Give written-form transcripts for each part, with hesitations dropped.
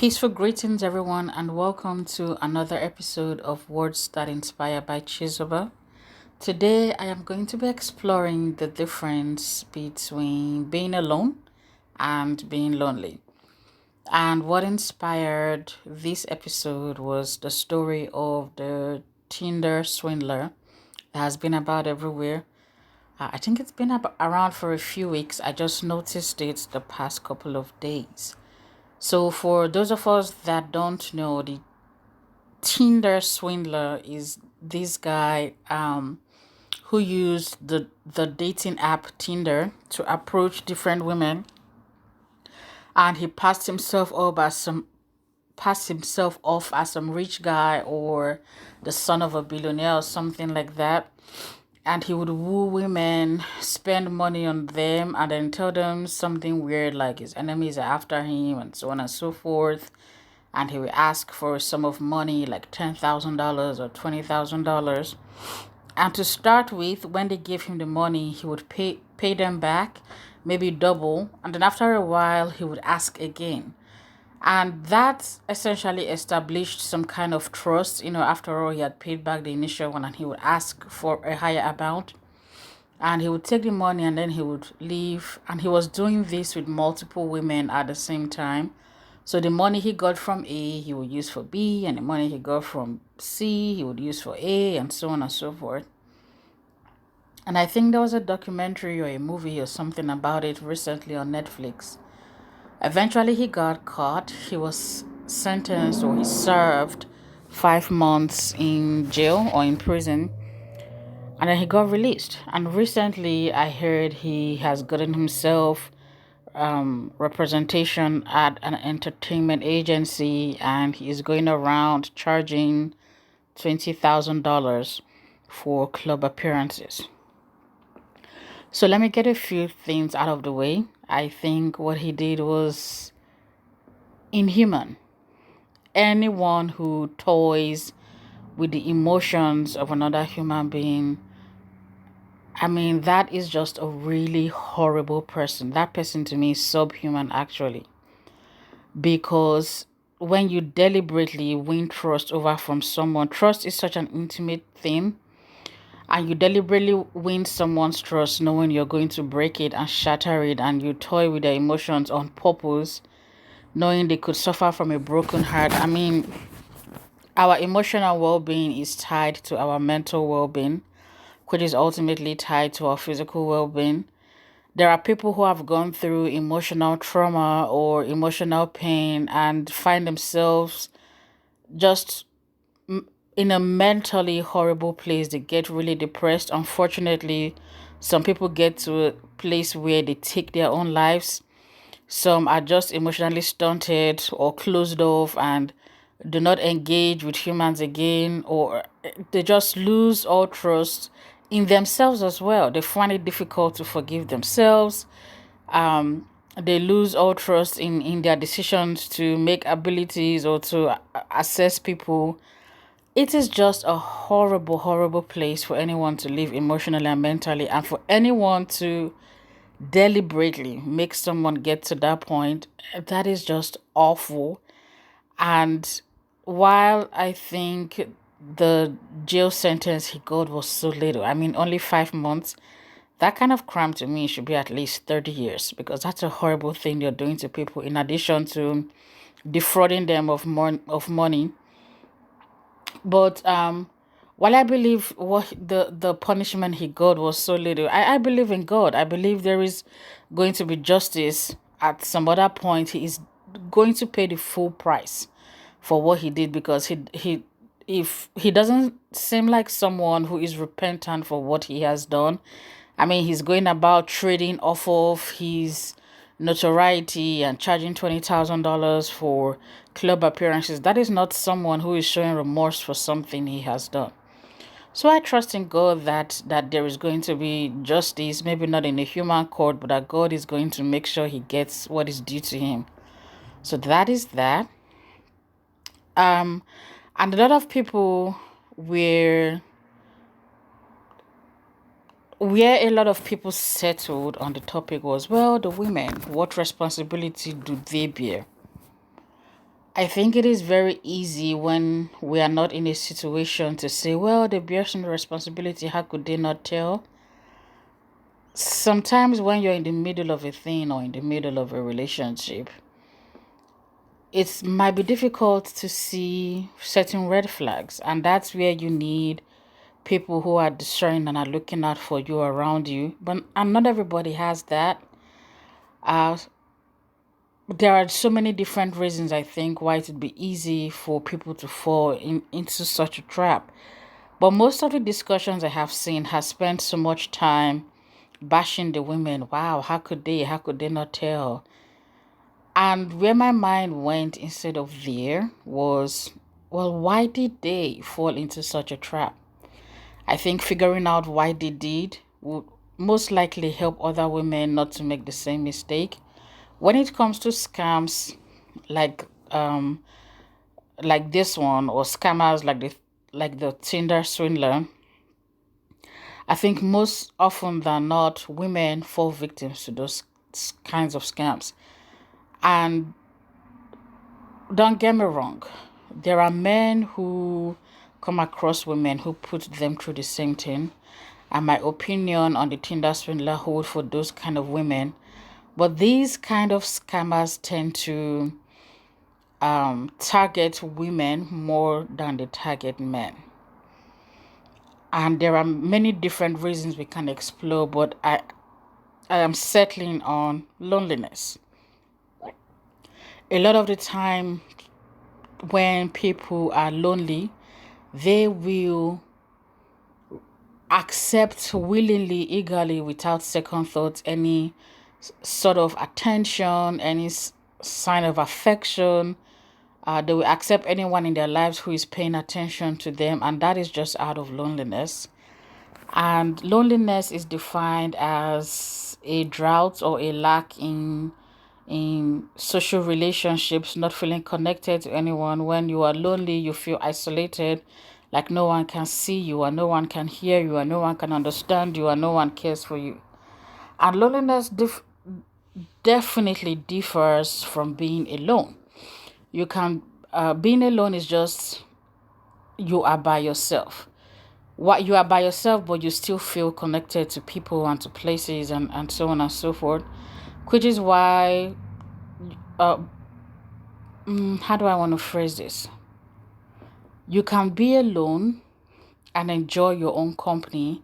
Peaceful greetings, everyone, and welcome to another episode of Words That Inspire by Chizoba. Today, I am going to be exploring the difference between being alone and being lonely. And what inspired this episode was the story of the Tinder Swindler that has been about everywhere. I think it's been around for a few weeks. I just noticed it the past couple of days. So, for those of us that don't know, the Tinder Swindler is this guy who used the dating app Tinder to approach different women, and he passed himself off as some rich guy or the son of a billionaire or something like that. And he would woo women, spend money on them, and then tell them something weird like his enemies are after him and so on and so forth. And he would ask for a sum of money like $10,000 or $20,000. And to start with, when they gave him the money, he would pay them back, maybe double. And then after a while, he would ask again. And that essentially established some kind of trust. After all, he had paid back the initial one and he would ask for a higher amount. And he would take the money and then he would leave. And he was doing this with multiple women at the same time. So the money he got from A, he would use for B, and the money he got from C, he would use for A, and so on and so forth. And I think there was a documentary or a movie or something about it recently on Netflix. Eventually, he got caught. He was sentenced or he served 5 months in jail or in prison. And then he got released. And recently, I heard he has gotten himself representation at an entertainment agency, and he is going around charging $20,000 for club appearances. So let me get a few things out of the way. I think what he did was inhuman. Anyone who toys with the emotions of another human being, that is just a really horrible person. That person to me is subhuman, actually. Because when you deliberately win trust over from someone, trust is such an intimate thing. And you deliberately win someone's trust knowing you're going to break it and shatter it, and you toy with their emotions on purpose, knowing they could suffer from a broken heart. Our emotional well-being is tied to our mental well-being, which is ultimately tied to our physical well-being. There are people who have gone through emotional trauma or emotional pain and find themselves just in a mentally horrible place. They get really depressed. Unfortunately, some people get to a place where they take their own lives. Some are just emotionally stunted or closed off and do not engage with humans again, or they just lose all trust in themselves as well. They find it difficult to forgive themselves. They lose all trust in their decisions to make abilities or to assess people. It is just a horrible, horrible place for anyone to live emotionally and mentally, and for anyone to deliberately make someone get to that point. That is just awful. And while I think the jail sentence he got was so little, only 5 months, that kind of crime to me should be at least 30 years, because that's a horrible thing you're doing to people, in addition to defrauding them of money. But while I believe what the punishment he got was so little, I believe in God. I believe there is going to be justice at some other point. He is going to pay the full price for what he did, because if he doesn't seem like someone who is repentant for what he has done. He's going about trading off of his notoriety and charging $20,000 for club appearances. That is not someone who is showing remorse for something he has done. So I trust in God that there is going to be justice, maybe not in a human court, but that God is going to make sure he gets what is due to him. So that is that. And a lot of people where a lot of people settled on the topic was, well, the women, what responsibility do they bear? I think it is very easy when we are not in a situation to say, well, they bear some responsibility. How could they not tell? Sometimes when you're in the middle of a thing or in the middle of a relationship, it might be difficult to see certain red flags. And that's where you need people who are discerning and are looking out for you around you. But and not everybody has that. Uh, there are so many different reasons I think why it would be easy for people to fall into such a trap. But most of the discussions I have seen has spent so much time bashing the women. Wow, how could they? How could they not tell? And where my mind went instead of there was, well, why did they fall into such a trap? I think figuring out why they did would most likely help other women not to make the same mistake. When it comes to scams like um like this one, or scammers like the Tinder Swindler, I think most often than not women fall victims to those kinds of scams. And don't get me wrong, there are men who come across women who put them through the same thing. And my opinion on the Tinder Swindler hold for those kind of women. But these kind of scammers tend to target women more than they target men. And there are many different reasons we can explore, but I am settling on loneliness. A lot of the time, when people are lonely, they will accept willingly, eagerly, without second thoughts, any sort of attention, any sign of affection. They will accept anyone in their lives who is paying attention to them, and that is just out of loneliness. And loneliness is defined as a drought or a lack in social relationships, not feeling connected to anyone. When you are lonely, you feel isolated, like no one can see you, and no one can hear you, and no one can understand you, and no one cares for you. And loneliness definitely differs from being alone. You can being alone is just you are by yourself. What you are by yourself, but you still feel connected to people and to places and so on and so forth. Which is why, uh, how do I want to phrase this? You can be alone and enjoy your own company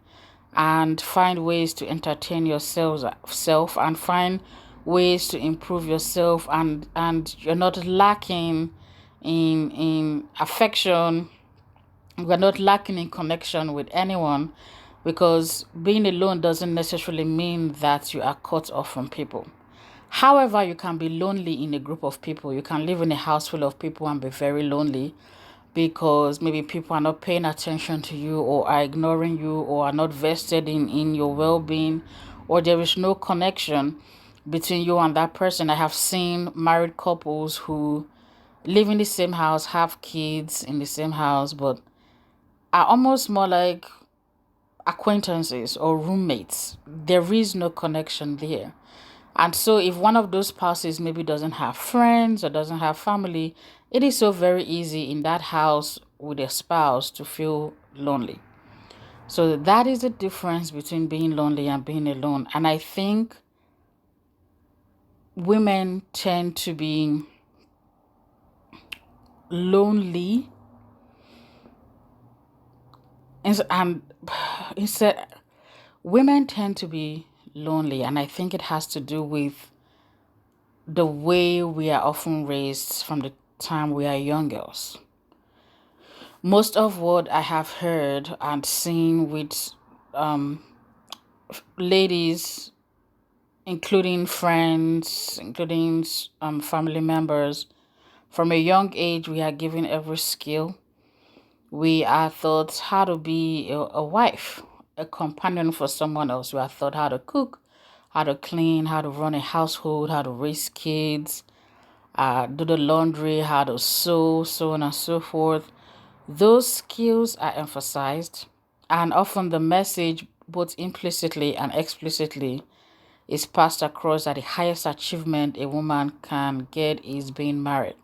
and find ways to entertain yourself self and find ways to improve yourself, and you're not lacking in affection, we're not lacking in connection with anyone, because being alone doesn't necessarily mean that you are cut off from people. However, you can be lonely in a group of people. You can live in a house full of people and be very lonely because maybe people are not paying attention to you, or are ignoring you, or are not vested in your well-being, or there is no connection between you and that person. I have seen married couples who live in the same house, have kids in the same house, but are almost more like acquaintances or roommates. There is no connection there. And so if one of those spouses maybe doesn't have friends or doesn't have family, it is so very easy in that house with a spouse to feel lonely. So that is the difference between being lonely and being alone. And I think women tend to be lonely and instead women tend to be lonely, and I think it has to do with the way we are often raised from the time we are young girls. Most of what I have heard and seen with ladies, including friends, including family members, from a young age, we are given every skill. We are taught how to be a wife, a companion for someone else. We are taught how to cook, how to clean, how to run a household, how to raise kids, do the laundry, how to sew, so on and so forth. Those skills are emphasized, and often the message, both implicitly and explicitly, is passed across that the highest achievement a woman can get is being married.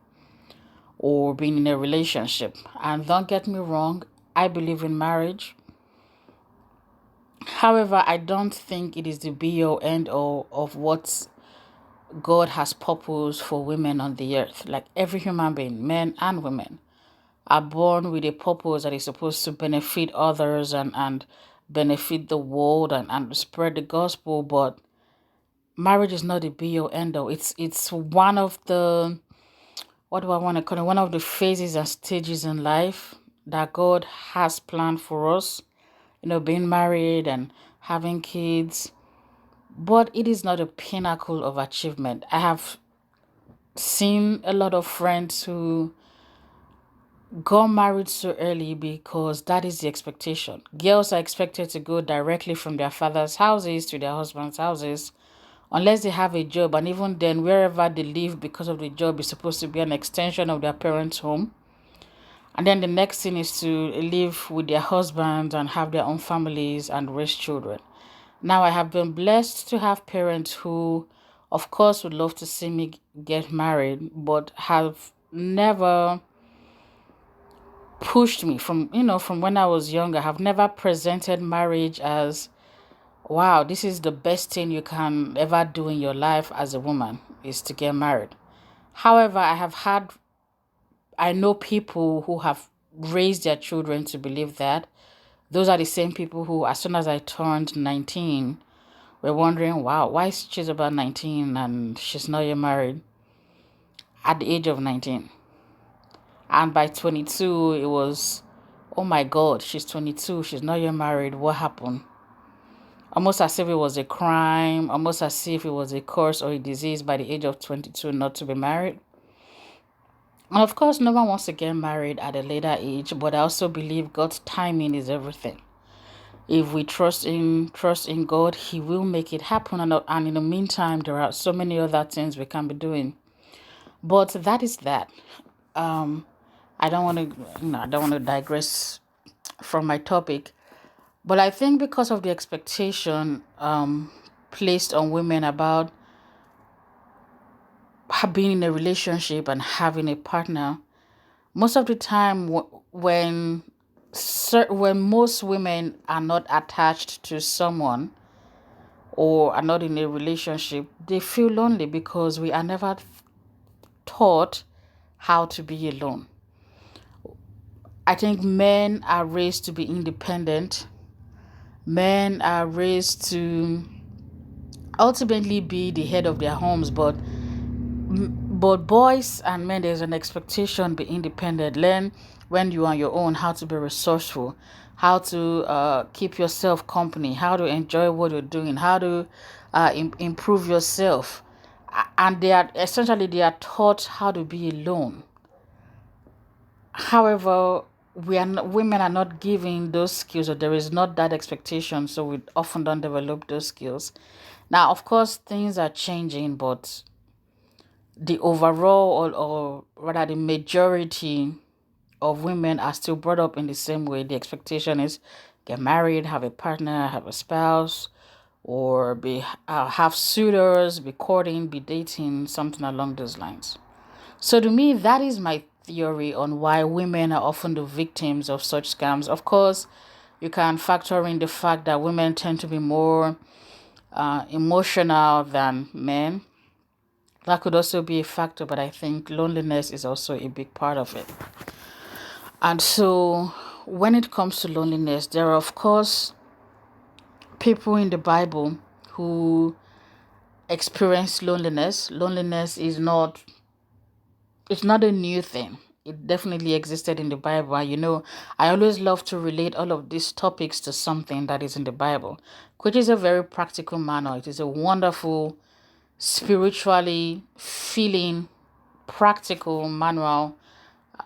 or being in a relationship. And don't get me wrong, I believe in marriage. However, I don't think it is the be all end all of what God has purposed for women on the earth. Like every human being, men and women, are born with a purpose that is supposed to benefit others and benefit the world and spread the gospel. But marriage is not the be all end all. It's one of the, what do I want to call it? One of the phases and stages in life that God has planned for us. Being married and having kids. But it is not a pinnacle of achievement. I have seen a lot of friends who got married so early because that is the expectation. Girls are expected to go directly from their father's houses to their husband's houses unless they have a job. And even then, wherever they live because of the job is supposed to be an extension of their parents' home. And then the next thing is to live with their husbands and have their own families and raise children. Now, I have been blessed to have parents who, of course, would love to see me get married, but have never pushed me from when I was younger. Have never presented marriage as, wow, this is the best thing you can ever do in your life as a woman, is to get married. However, I know people who have raised their children to believe that. Those are the same people who, as soon as I turned 19, were wondering, wow, why is she's about 19 and she's not yet married at the age of 19? And by 22, it was, oh my God, she's 22, she's not yet married. What happened? Almost as if it was a crime, almost as if it was a curse or a disease by the age of 22 not to be married. And of course, no one wants to get married at a later age, but I also believe God's timing is everything. If we trust in God, He will make it happen. And in the meantime, there are so many other things we can be doing. But that is that. I don't want to digress from my topic. But I think because of the expectation placed on women about being in a relationship and having a partner, most of the time when most women are not attached to someone or are not in a relationship, they feel lonely because we are never taught how to be alone. I think men are raised to be independent. Men are raised to ultimately be the head of their homes, but boys and men, there's an expectation be independent. Learn when you're on your own how to be resourceful, how to keep yourself company, how to enjoy what you're doing, how to improve yourself. And they are taught how to be alone. However, women are not given those skills, or there is not that expectation, so we often don't develop those skills. Now, of course, things are changing, but the overall, or rather the majority of women are still brought up in the same way. The expectation is get married, have a partner, have a spouse, or have suitors, be courting, be dating, something along those lines. So to me, that is my theory on why women are often the victims of such scams. Of course, you can factor in the fact that women tend to be more emotional than men. That could also be a factor, but I think loneliness is also a big part of it. And so when it comes to loneliness, there are, of course, people in the Bible who experience loneliness. Loneliness is not, it's not a new thing. It definitely existed in the Bible. I always love to relate all of these topics to something that is in the Bible, which is a very practical manual. It is a wonderful, spiritually feeling, practical manual,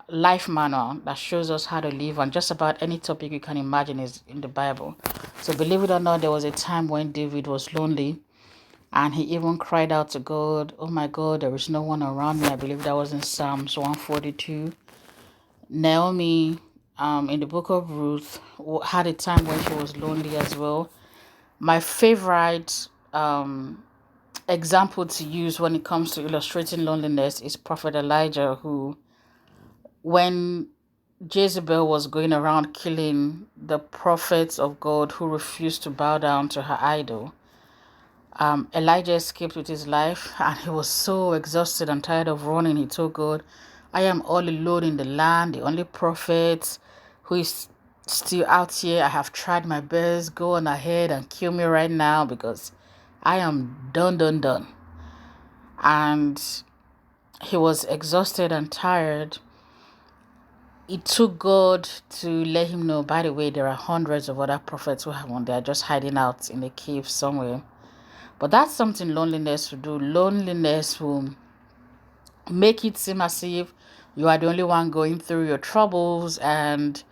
life manual that shows us how to live on just about any topic you can imagine is in the Bible. So believe it or not, there was a time when David was lonely and he even cried out to God, oh my God, there is no one around me. I believe that was in Psalms 142. Naomi, in the book of Ruth, had a time when she was lonely as well. My favorite example to use when it comes to illustrating loneliness is Prophet Elijah, who When Jezebel was going around killing the prophets of God who refused to bow down to her idol, Elijah escaped with his life, and he was so exhausted and tired of running. He told God, I am all alone in the land, the only prophet who is still out here. I have tried my best. Go on ahead and kill me right now because I am done, done, done. And he was exhausted and tired. It took God to let him know, by the way, there are hundreds of other prophets who have one. They are just hiding out in a cave somewhere. But that's something loneliness will do. Loneliness will make it seem as if you are the only one going through your troubles, and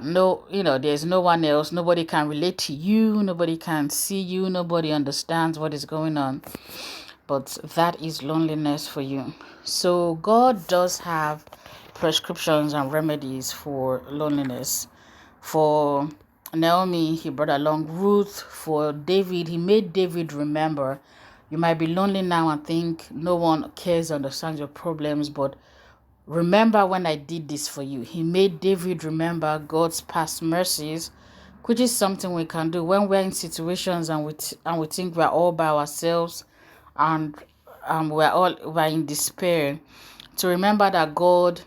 no, there's no one else. Nobody can relate to you. Nobody can see you. Nobody understands what is going on. But that is loneliness for you. So God does have prescriptions and remedies for loneliness. For Naomi, he brought along Ruth. For David, he made David remember. You might be lonely now and think no one cares, understands your problems, but remember when I did this for you. He made David remember God's past mercies, which is something we can do when we're in situations and we think we're all by ourselves, and we're in despair. To remember that God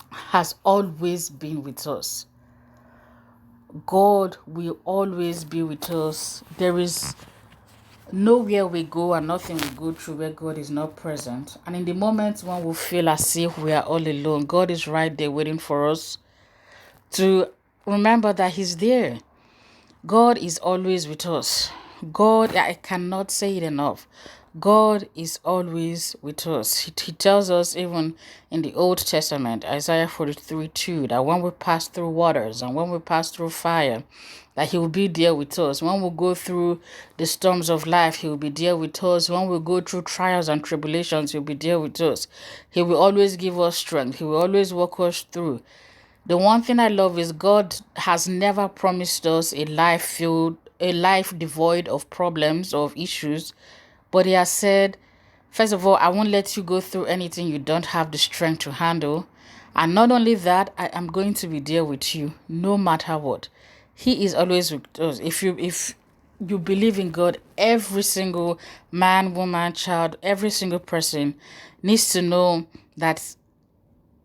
has always been with us. God will always be with us. There is nowhere we go and nothing we go through where God is not present. And in the moments when we feel as if we are all alone, God is right there waiting for us to remember that He's there. God is always with us. God, I cannot say it enough. God is always with us. He tells us even in the Old Testament, Isaiah 43:2, that when we pass through waters and when we pass through fire, that He will be there with us. When we go through the storms of life, He will be there with us. When we go through trials and tribulations, He'll be there with us. He will always give us strength. He will always walk us through. The one thing I love is God has never promised us a life devoid of problems or of issues, but He has said, first of all, I won't let you go through anything you don't have the strength to handle. And not only that, I am going to be there with you no matter what. He is always with us. If you believe in God, every single man, woman, child, every single person needs to know that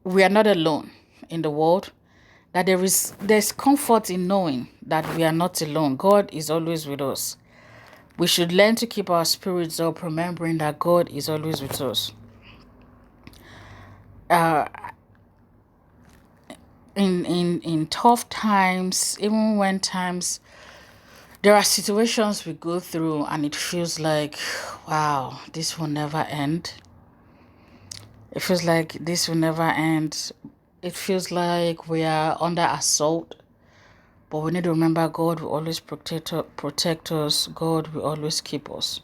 we are not alone in the world, that there's comfort in knowing that we are not alone. God is always with us. We should learn to keep our spirits up, remembering that God is always with us. In tough times, even when times there are situations we go through and it feels like, wow, this will never end. It feels like this will never end. It feels like we are under assault. But we need to remember God will always protect us. God will always keep us.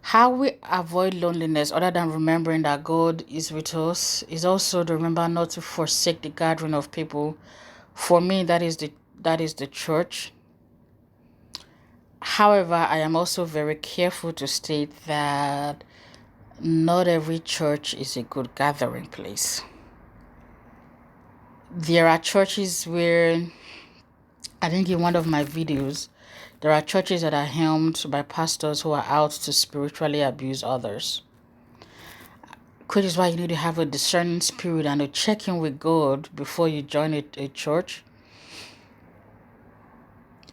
How we avoid loneliness, other than remembering that God is with us, is also to remember not to forsake the gathering of people. For me, that is the church. However, I am also very careful to state that not every church is a good gathering place. There are churches where, I think in one of my videos, there are churches that are helmed by pastors who are out to spiritually abuse others. Which is why you need to have a discerning spirit and to check in with God before you join a church.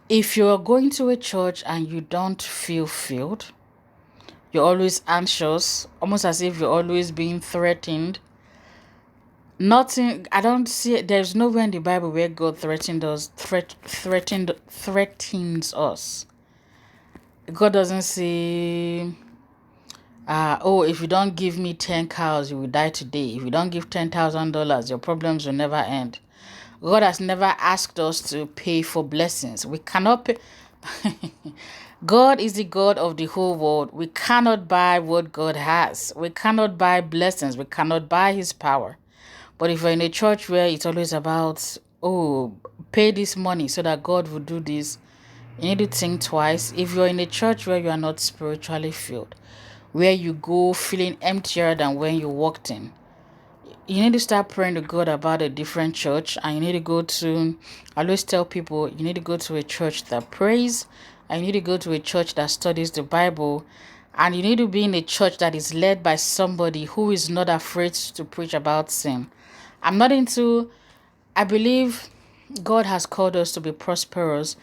If you're going to a church and you don't feel filled, you're always anxious, almost as if you're always being threatened. Nothing, I don't see it. There's nowhere in the Bible where God threatens us. God doesn't say, if you don't give me 10 cows, you will die today. If you don't give $10,000, your problems will never end. God has never asked us to pay for blessings. We cannot pay. God is the God of the whole world. We cannot buy what God has. We cannot buy blessings. We cannot buy His power. But if you're in a church where it's always about, pay this money so that God will do this, you need to think twice. If you're in a church where you are not spiritually filled, where you go feeling emptier than when you walked in, you need to start praying to God about a different church, and you need to go to, I always tell people, you need to go to a church that prays, and you need to go to a church that studies the Bible, and you need to be in a church that is led by somebody who is not afraid to preach about sin. I'm not into, I believe God has called us to be prosperous,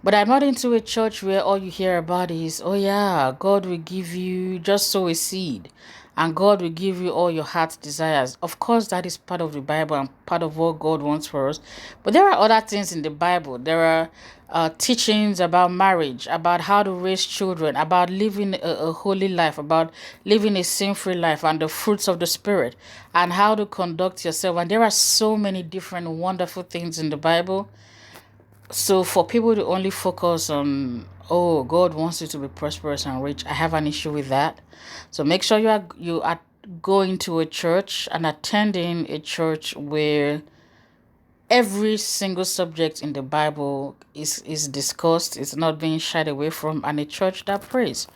but I'm not into a church where all you hear about is, oh yeah, God will give you, just sow a seed, and God will give you all your heart's desires. Of course, that is part of the Bible and part of what God wants for us. But there are other things in the Bible. There are teachings about marriage, about how to raise children, about living a holy life, about living a sin-free life, and the fruits of the Spirit, and how to conduct yourself. And there are so many different wonderful things in the Bible. So for people to only focus on, oh, God wants you to be prosperous and rich, I have an issue with that. So make sure you are going to a church and attending a church where every single subject in the Bible is discussed, it's not being shied away from, and a church that prays.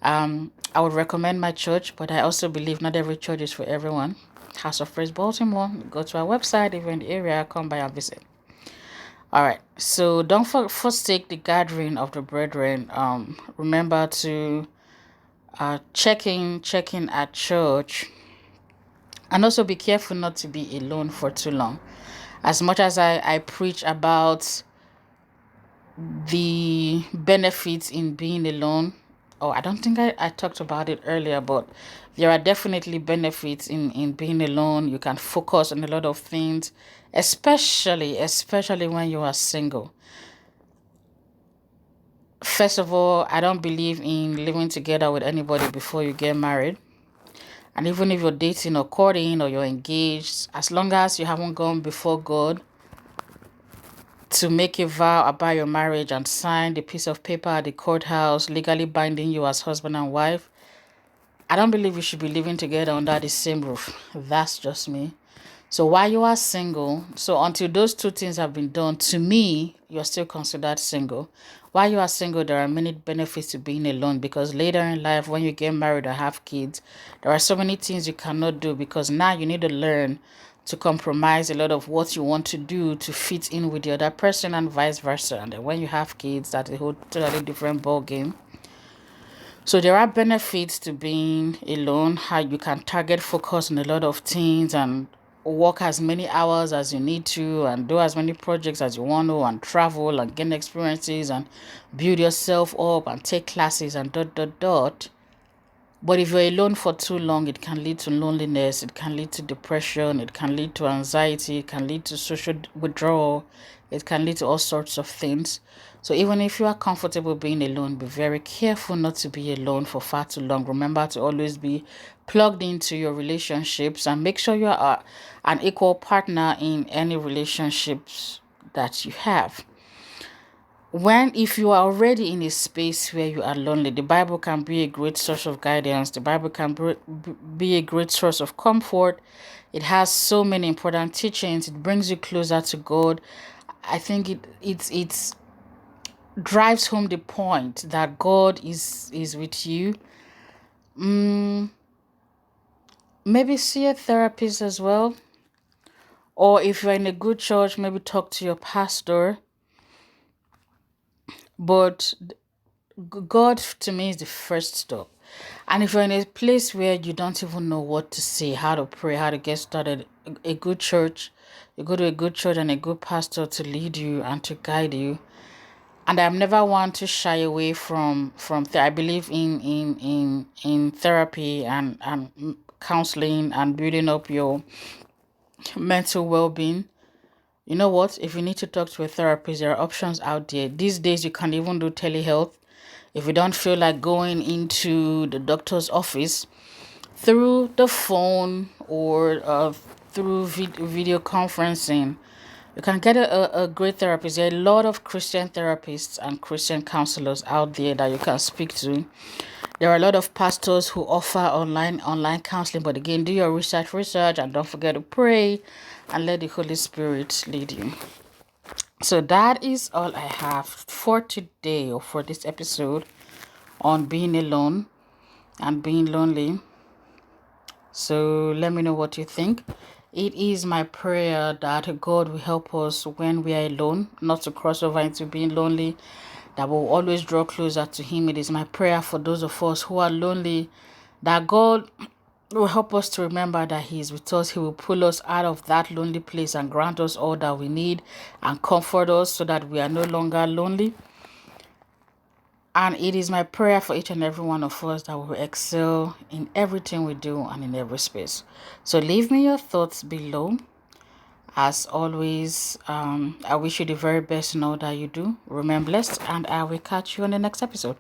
I would recommend my church, but I also believe not every church is for everyone. House of Praise Baltimore. Go to our website if you're in the area, come by and visit. All right. So don't forsake the gathering of the brethren. Remember to check in at church, and also be careful not to be alone for too long. As much as I preach about the benefits in being alone, oh, I don't think I talked about it earlier, but there are definitely benefits in being alone. You can focus on a lot of things, especially when you are single. First of all, I don't believe in living together with anybody before you get married. And even if you're dating or courting or you're engaged, as long as you haven't gone before God to make a vow about your marriage and sign the piece of paper at the courthouse legally binding you as husband and wife, I don't believe you should be living together under the same roof. That's just me. So while you are single, so until those two things have been done, to me, you're still considered single. While you are single, there are many benefits to being alone, because later in life, when you get married or have kids, there are so many things you cannot do, because now you need to learn to compromise a lot of what you want to do to fit in with the other person, and vice versa. And then when you have kids, that's a whole totally different ball game. So there are benefits to being alone, how you can target focus on a lot of things and work as many hours as you need to, and do as many projects as you want to, and travel and gain experiences and build yourself up and take classes and dot dot dot. But if you're alone for too long, it can lead to loneliness, it can lead to depression, it can lead to anxiety, it can lead to social withdrawal, it can lead to all sorts of things. So even if you are comfortable being alone, be very careful not to be alone for far too long. Remember to always be plugged into your relationships, and make sure you are an equal partner in any relationships that you have. If you are already in a space where you are lonely, the Bible can be a great source of guidance. The Bible can be a great source of comfort. It has so many important teachings. It brings you closer to God. I think it drives home the point that God is with you. Maybe see a therapist as well, or if you're in a good church, maybe talk to your pastor. But God to me is the first stop. And if you're in a place where you don't even know what to say, how to pray, how to get started, a good church, you go to a good church and a good pastor to lead you and to guide you. And I'm never one to shy away I believe in therapy and counseling and building up your mental well-being. You know what? If you need to talk to a therapist, there are options out there. These days, you can even do telehealth. If you don't feel like going into the doctor's office, through the phone or through video conferencing, you can get a great therapist. There are a lot of Christian therapists and Christian counselors out there that you can speak to. There are a lot of pastors who offer online counseling, but again, do your research, and don't forget to pray and let the Holy Spirit lead you. So that is all I have for today, or for this episode, on being alone and being lonely. So let me know what you think. It is my prayer that God will help us when we are alone, not to cross over into being lonely, that we'll always draw closer to Him. It is my prayer for those of us who are lonely, that God will help us to remember that He is with us. He will pull us out of that lonely place and grant us all that we need and comfort us so that we are no longer lonely. And it is my prayer for each and every one of us that we will excel in everything we do and in every space. So leave me your thoughts below. As always, I wish you the very best in all that you do. Remain blessed, and I will catch you on the next episode.